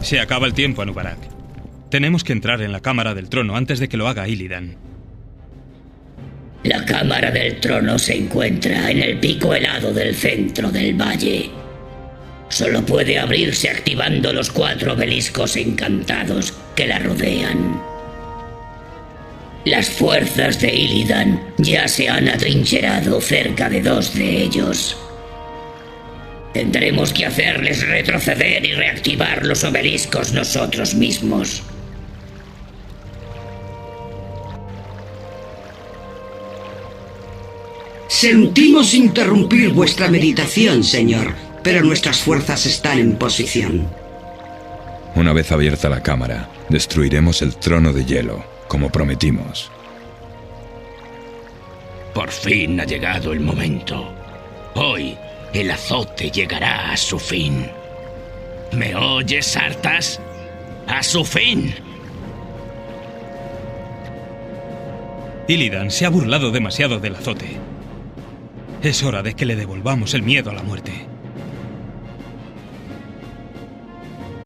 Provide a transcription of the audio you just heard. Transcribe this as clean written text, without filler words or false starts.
Se acaba el tiempo, Anub'arak. Tenemos que entrar en la Cámara del Trono antes de que lo haga Illidan. La Cámara del Trono se encuentra en el pico helado del centro del valle. Solo puede abrirse activando los 4 obeliscos encantados que la rodean. Las fuerzas de Illidan ya se han atrincherado cerca de 2 de ellos. Tendremos que hacerles retroceder y reactivar los obeliscos nosotros mismos. Sentimos interrumpir vuestra meditación, señor, pero nuestras fuerzas están en posición. Una vez abierta la cámara, destruiremos el trono de hielo, como prometimos. Por fin ha llegado el momento. Hoy, el azote llegará a su fin. ¿Me oyes, Arthas? ¡A su fin! Illidan se ha burlado demasiado del azote. Es hora de que le devolvamos el miedo a la muerte.